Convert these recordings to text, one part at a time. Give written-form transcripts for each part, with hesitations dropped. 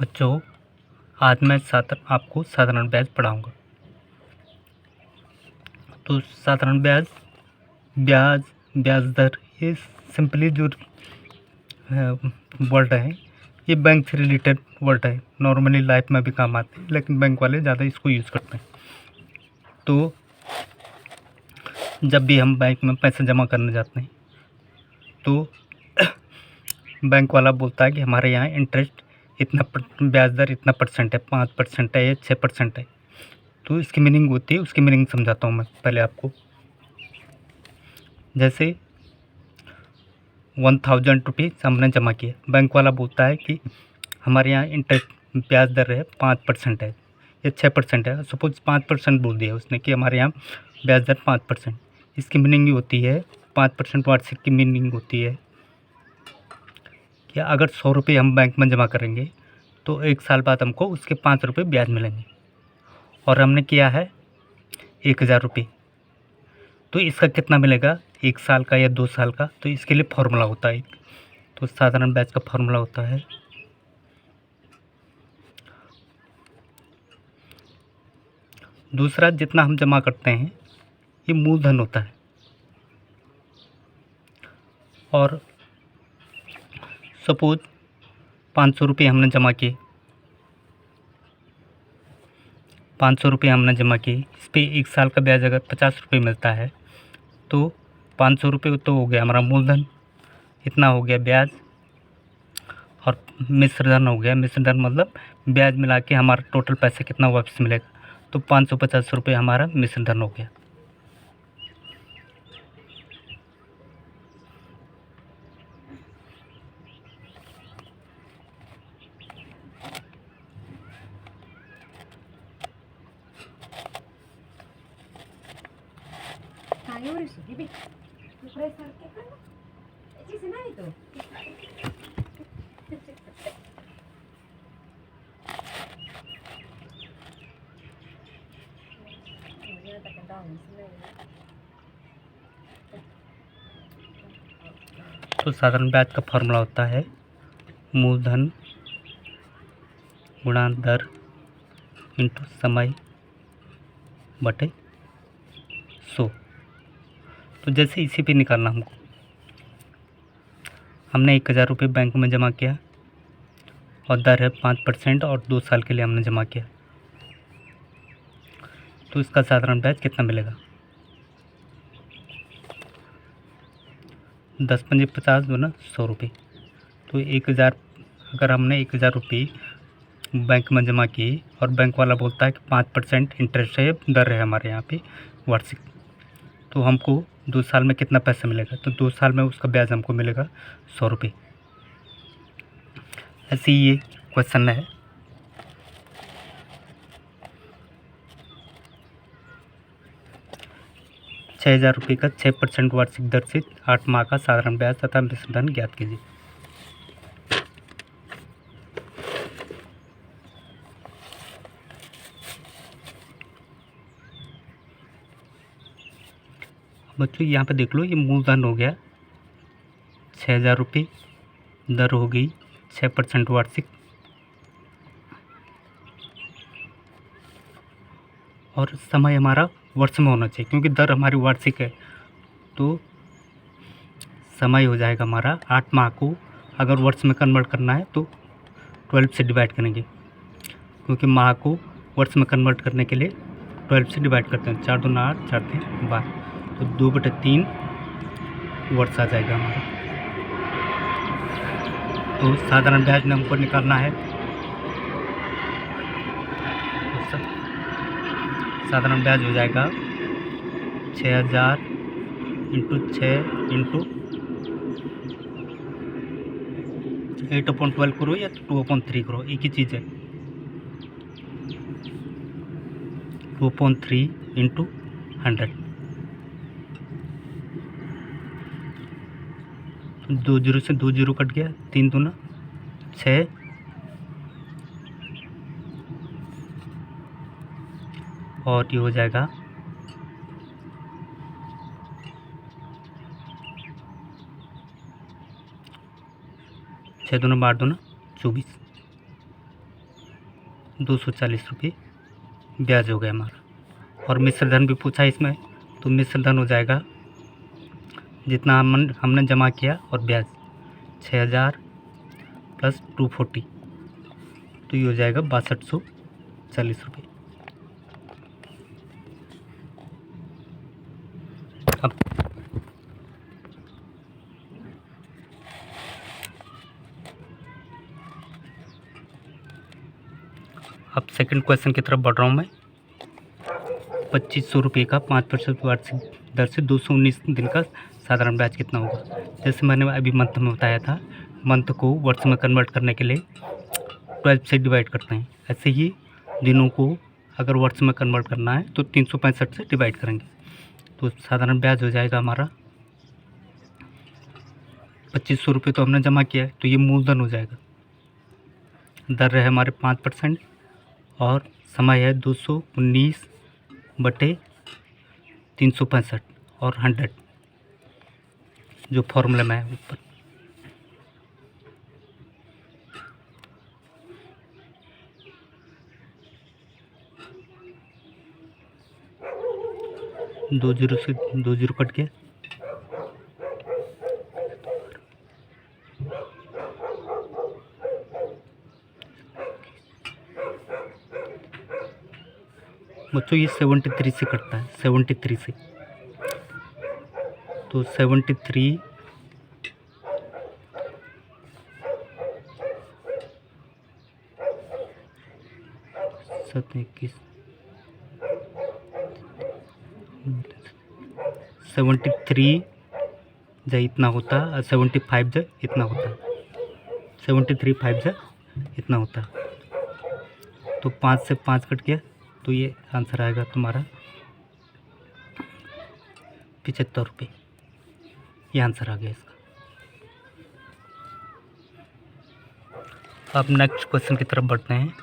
बच्चों, आज मैं आपको साधारण ब्याज पढ़ाऊँगा। तो साधारण ब्याज, ब्याज, ब्याज दर, ये सिंपली जो वर्ड है, ये बैंक से रिलेटेड वर्ड है। नॉर्मली लाइफ में भी काम आते हैं, लेकिन बैंक वाले ज़्यादा इसको यूज़ करते हैं। तो जब भी हम बैंक में पैसे जमा करने जाते हैं, तो बैंक वाला बोलता है कि हमारे यहाँ इंटरेस्ट इतना ब्याज दर इतना परसेंट है, 5% है या 6% है। तो इसकी मीनिंग होती है, उसकी मीनिंग समझाता हूँ मैं पहले आपको। जैसे 1000 रुपीज़ हमने जमा किए, बैंक वाला बोलता है कि हमारे यहाँ इंटरेस्ट ब्याज दर है 5% है या 6% है। सपोज 5% बोल दिया उसने कि हमारे यहाँ ब्याज दर 5%। इसकी मीनिंग ये होती है, 5% वार्षिक की मीनिंग होती है कि अगर 100 रुपये हम बैंक में जमा करेंगे तो 1 साल बाद हमको उसके 5 रुपये ब्याज मिलेंगे। और हमने किया है 1000 रुपये, तो इसका कितना मिलेगा 1 साल का या 2 साल का। तो इसके लिए फॉर्मूला होता है। तो साधारण ब्याज का फॉर्मूला होता है दूसरा, जितना हम जमा करते हैं ये मूलधन होता है। और सपोज 500 रुपये हमने जमा किए, 500 रुपये हमने जमा किए, इस पर 1 साल का ब्याज अगर 50 रुपये मिलता है तो 500 रुपये तो हो गया हमारा मूलधन, इतना हो गया ब्याज। और मिश्रधन हो गया, मिश्रधन मतलब ब्याज मिला के हमारा टोटल पैसा कितना वापस मिलेगा। तो 550 रुपये हमारा मिश्रधन हो गया। तो साधारण ब्याज का फॉर्मूला होता है मूलधन गुणा दर इंटू समय बटे 100। तो जैसे इसी पे निकालना हमको, हमने 1000 रुपये बैंक में जमा किया और दर है 5% और 2 साल के लिए हमने जमा किया, तो इसका साधारण ब्याज कितना मिलेगा। 10 पंजे 50 दूना 100 रुपये। तो 1000, अगर हमने 1000 रुपये बैंक में जमा किए और बैंक वाला बोलता है कि 5% इंटरेस्ट है, दर है हमारे यहाँ पे वार्षिक, तो हमको 2 साल में कितना पैसा मिलेगा। तो 2 साल में उसका ब्याज हमको मिलेगा 100 रुपये। ऐसे ही ये क्वेश्चन है। ₹6000 का 6% वार्षिक दर से 8 माह का साधारण ब्याज तथा मिश्रधन ज्ञात कीजिए। बच्चों यहाँ पे देख लो, ये मूलधन हो गया 6000 रुपये, दर हो गई 6% वार्षिक, और समय हमारा वर्ष में होना चाहिए क्योंकि दर हमारी वार्षिक है। तो समय हो जाएगा हमारा 8 माह को अगर वर्ष में कन्वर्ट करना है तो 12 से डिवाइड करेंगे, क्योंकि माह को वर्ष में कन्वर्ट करने के लिए 12 से डिवाइड करते हैं। 4 दूना 8, 4 3 12, तो 2/3 वर्ष आ जाएगा हमारा। तो साधारण ब्याज में हमको निकालना है, साधारण ब्याज हो जाएगा 6000 इंटू 6 इंटू 8/12 करो या 2/3 करो, एक ही चीज़ है। 2/3 इंटू 100, 2 जीरो से 2 जीरो कट गया, 3 दूना 6, और ये हो जाएगा 6 दूना 12 दूना 24। 240 रुपये ब्याज हो गया हमारा। और मिश्र धन भी पूछा इसमें, तो मिश्र धन हो जाएगा जितना हमने जमा किया और ब्याज 6000 प्लस 240, तो ये हो जाएगा 6240 रुपये। अब सेकंड क्वेश्चन की तरफ बढ़ रहा हूँ मैं। 2500 रुपये का 5% वार्षिक दर से 219 दिन का साधारण ब्याज कितना होगा। जैसे मैंने अभी मंथ में बताया था, मंथ को वर्ष में कन्वर्ट करने के लिए 12 से डिवाइड करते हैं। ऐसे ही दिनों को अगर वर्ष में कन्वर्ट करना है तो 365 से डिवाइड करेंगे, तो साधारण ब्याज हो जाएगा हमारा 2500 रुपये तो हमने जमा किया है, तो ये मूलधन हो जाएगा। दर है हमारे 5% और समय है 219/365 और 100 जो फॉर्मूला में है ऊपर। दो जीरो से 2 जीरो कट गया, बच्चों ये 73 से कटता है, 73 से, तो 73 21 73 जा इतना होता है और 75 जा इतना होता है, 73 5 जा इतना होता है, तो 5 से 5 कट गया, तो ये आंसर आएगा तुम्हारा 75 रुपये। ये आंसर आ गया इसका। अब नेक्स्ट क्वेश्चन की तरफ बढ़ते हैं।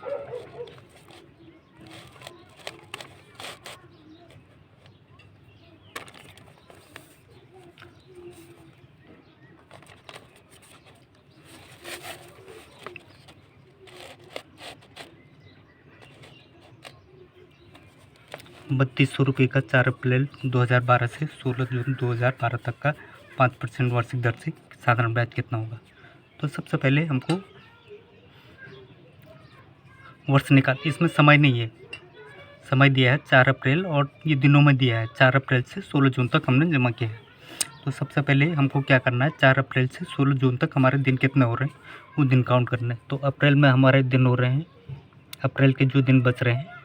₹3200 का 4 अप्रैल 2012 से 16 जून 2012 तक का 5% वार्षिक दर से साधारण ब्याज कितना होगा। तो सबसे पहले हमको वर्ष निकाल, इसमें समय नहीं है, समय दिया है 4 अप्रैल और ये दिनों में दिया है 4 अप्रैल से 16 जून तक हमने जमा किया है। तो सबसे पहले हमको क्या करना है, 4 अप्रैल से 16 जून तक हमारे दिन कितने हो रहे हैं वो दिन काउंट करना है। तो अप्रैल में हमारे दिन हो रहे हैं, अप्रैल के जो दिन बच रहे हैं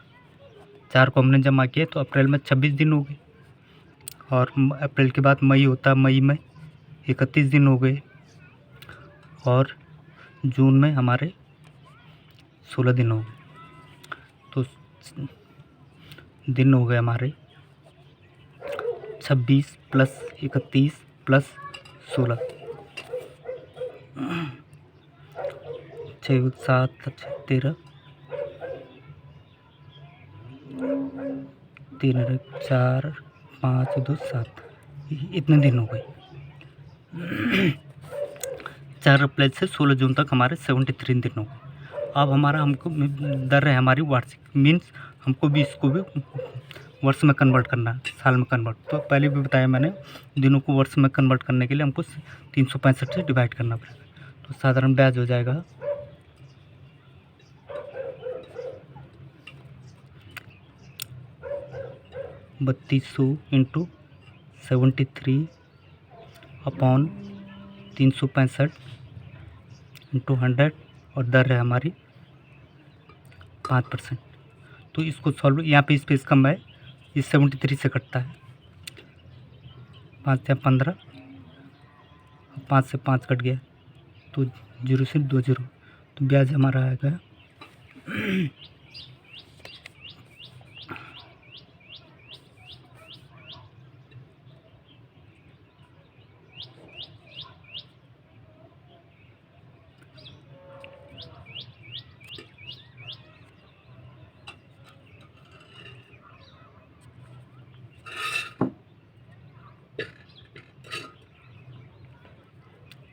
4 को हमने जमा किया, तो अप्रैल में 26 दिन हो गए। और अप्रैल के बाद मई होता है, मई में 31 दिन हो गए। और जून में हमारे 16 दिन हो गए, तो दिन हो गए हमारे 26 प्लस 31 प्लस 16, 6 7 13 3 4 5 2 7, इतने दिन हो गए। 4 अप्रैल से 16 जून तक हमारे 73 दिन हो गए। अब हमारा हमको दर है हमारी वार्षिक, मीन्स हमको भी इसको भी वर्ष में कन्वर्ट करना है, साल में कन्वर्ट। तो पहले भी बताया मैंने, दिनों को वर्ष में कन्वर्ट करने के लिए हमको 365 से डिवाइड करना पड़ेगा। तो साधारण ब्याज हो जाएगा 3200 इंटू 73 अपॉन 365 इंटू 100 और दर है हमारी 5%। तो इसको सॉल्व, यहाँ पे स्पेस कम है, ये 73 से कटता है, 5 या 15, 5 से 5 कट गया, तो 0 से 2 0, तो ब्याज हमारा आएगा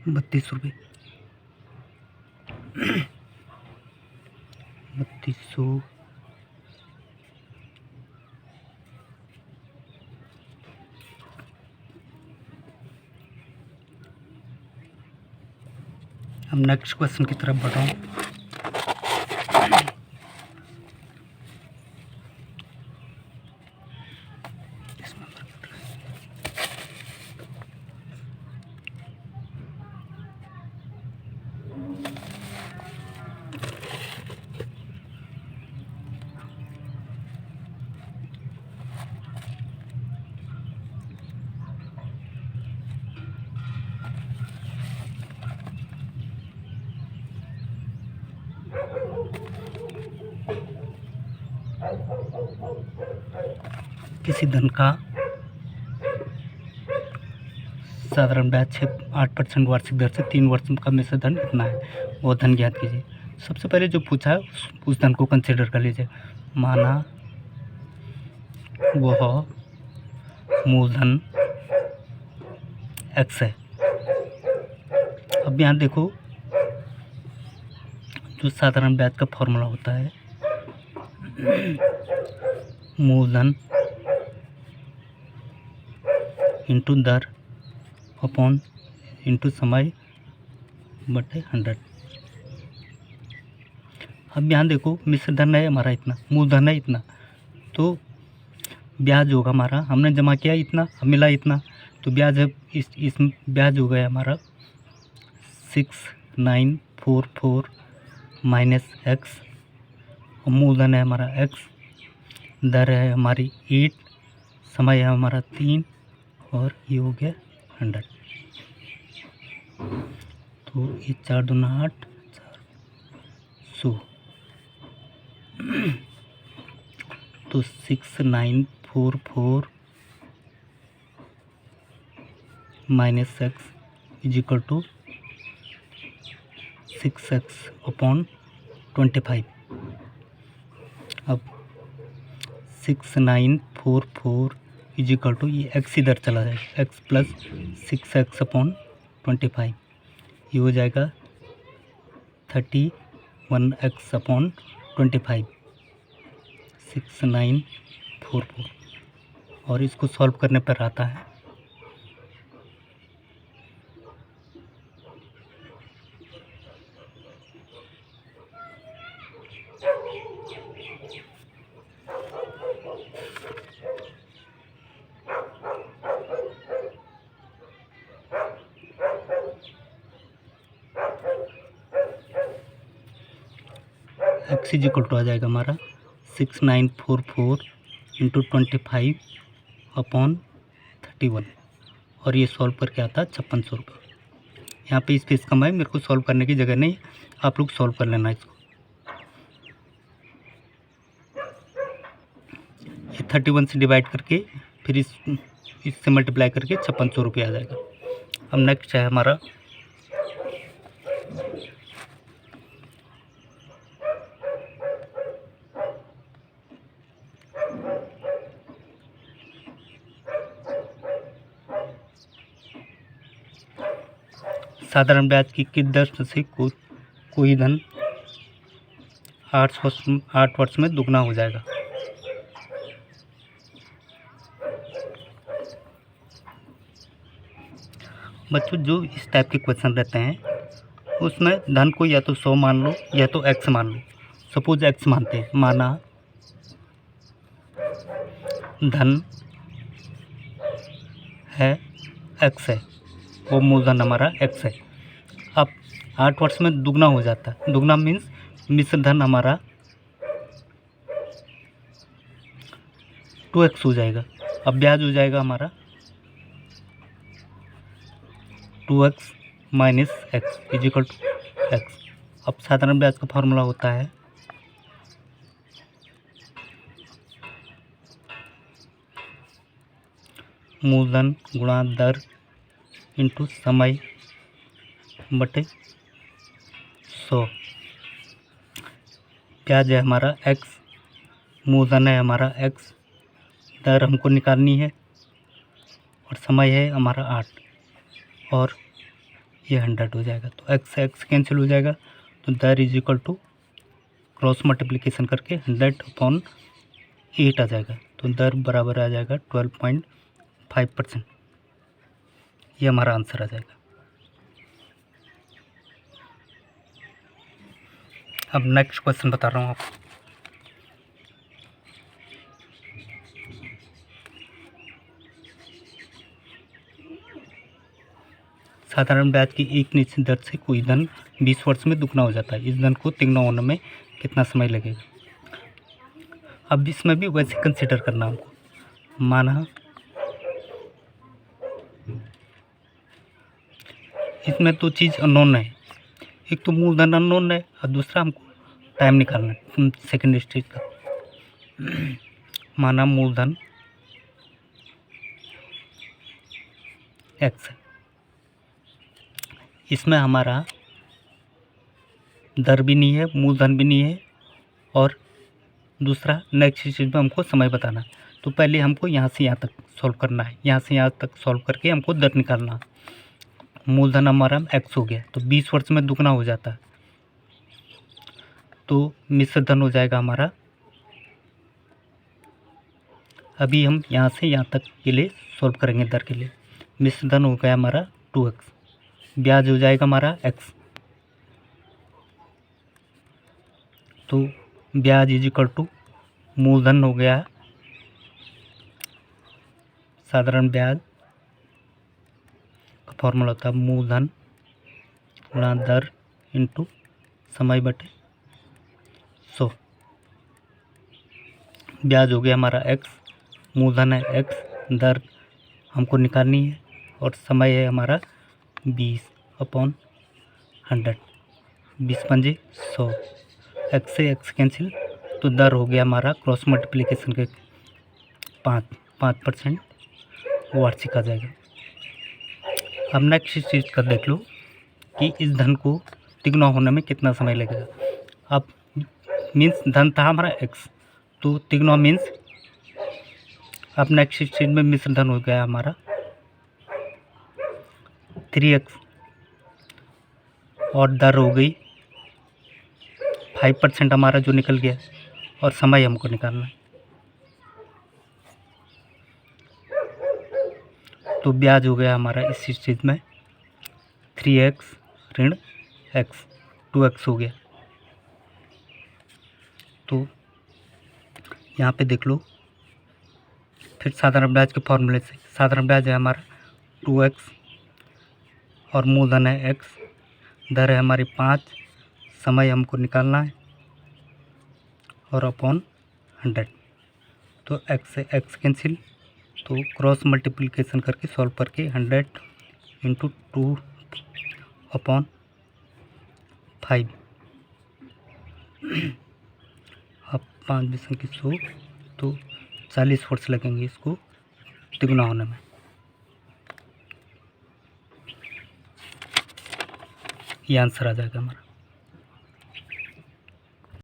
32 रुपये। 3200 हम नेक्स्ट क्वेश्चन की तरफ बढ़ रहा हूँ। किसी धन का साधारण ब्याज 8% वार्षिक दर से 3 वर्ष का मिश्र धन इतना है, वो धन ज्ञात कीजिए। सबसे पहले जो पूछा है उस धन को कंसिडर कर लीजिए। माना वह मूलधन x है। अब यहाँ देखो जो साधारण ब्याज का फॉर्मूला होता है मूलधन इंटू दर अपॉन इंटू समय बटे 100। अब यहाँ देखो मिश्र धन है हमारा इतना, मूलधन है इतना, तो ब्याज होगा हमारा, हमने जमा किया इतना, अब मिला इतना, तो ब्याज है इस ब्याज हो गया हमारा 6944 माइनस x, और मूलधन है हमारा x, दर है हमारी 8, समय है हमारा 3, और ये हो गया 100। तो ये 4 दूना 8, 400, तो 6944 minus x is equal to 6x upon 25। अब 6944 इज इक्वल टू ये x इधर चला जाएगा, x प्लस 6x अपॉन 25, ये हो जाएगा 31x अपॉन 25, 6944, और इसको सॉल्व करने पर आता है x इज इक्वल टू आ जाएगा हमारा 6944 इंटू 25 अपॉन 31, और ये सॉल्व करके आता है 5600 रुपये। यहाँ पे स्पेस कम है, मेरे को सॉल्व करने की जगह नहीं, आप लोग सॉल्व कर लेना इसको। ये 31 से डिवाइड करके फिर इससे मल्टीप्लाई करके 5600 रुपये आ जाएगा। अब नेक्स्ट है हमारा साधारण ब्याज की किस दर से कोई धन 8 वर्ष में दुगना हो जाएगा। बच्चों जो इस टाइप के क्वेश्चन रहते हैं उसमें धन को या तो 100 मान लो या तो x मान लो। सपोज x मानते हैं, माना धन है x है, वो मूलधन हमारा x है। अब 8 वर्ष में दुगना हो जाता है, दुगना मीन्स मिश्र धन हमारा 2x हो जाएगा। अब ब्याज हो जाएगा हमारा 2x minus x is equal to x। अब साधारण ब्याज का फॉर्मूला होता है मूलधन गुणा दर इंटू समय बटे 100। ब्याज है हमारा x, मूलधन है हमारा x, दर हमको निकालनी है, और समय है हमारा 8, और ये 100 हो जाएगा। तो x कैंसिल हो जाएगा, तो दर is equal to cross multiplication करके 100/8 आ जाएगा। तो दर बराबर आ जाएगा 12.5%। ये हमारा आंसर आ जाएगा। अब नेक्स्ट क्वेश्चन बता रहा हूँ आपको। साधारण ब्याज की एक निश्चित दर से कोई धन 20 वर्ष में दुगना हो जाता है। इस धन को तिगुना होने में कितना समय लगेगा? अब इसमें भी वैसे कंसिडर करना हमको। माना इसमें दो चीज़ अननोन है, एक तो मूलधन अननोन है और दूसरा हमको टाइम निकालना है सेकेंड स्टेज का। माना मूलधन एक्स है, इसमें हमारा दर भी नहीं है, मूलधन भी नहीं है, और दूसरा नेक्स्ट चीज़ में हमको समय बताना। तो पहले हमको यहाँ से यहाँ तक सॉल्व करना है, यहाँ से यहाँ तक सॉल्व करके हमको दर निकालना। मूलधन हमारा एक्स हो गया, तो 20 वर्ष में दुगना हो जाता है, तो मिश्र धन हो जाएगा हमारा। अभी हम यहाँ से यहाँ तक के लिए सॉल्व करेंगे दर के लिए। मिश्र धन हो गया हमारा 2x, ब्याज हो जाएगा हमारा x, तो ब्याज इज इक्वल टू मूलधन हो गया साधारण ब्याज का फॉर्मूला होता है मूलधन गुणा दर इंटू समय बटे 100। ब्याज हो गया हमारा x, मूलधन है x, दर हमको निकालनी है, और समय है हमारा 20/100। 20 पंजे 100, x से x कैंसिल, तो दर हो गया हमारा क्रॉस मल्टीप्लिकेशन के 5% वार्षिक आ जाएगा। अब नेक्स्ट चीज़ का देख लो कि इस धन को तिगुना होने में कितना समय लगेगा। अब मीन्स धन था हमारा x, तो तिगुना मीन्स अब नेक्स्ट चीज में मिश्र धन हो गया हमारा 3x, और दर हो गई 5% हमारा जो निकल गया, और समय हमको निकालना है। तो ब्याज हो गया हमारा इस चीज़ में 3x ऋण x, 2x हो गया। तो यहाँ पे देख लो फिर साधारण ब्याज के फॉर्मूले से। साधारण ब्याज है हमारा 2x और मूलधन है x, दर है हमारी 5, समय हमको निकालना है, और अपॉन 100। तो x से x कैंसिल, तो क्रॉस मल्टीप्लिकेशन करके सॉल्व करके 100 × 2/5। अब 5 बीस की 100, तो 40 वर्ष लगेंगे इसको तिगुना होने में। ये आंसर आ जाएगा हमारा।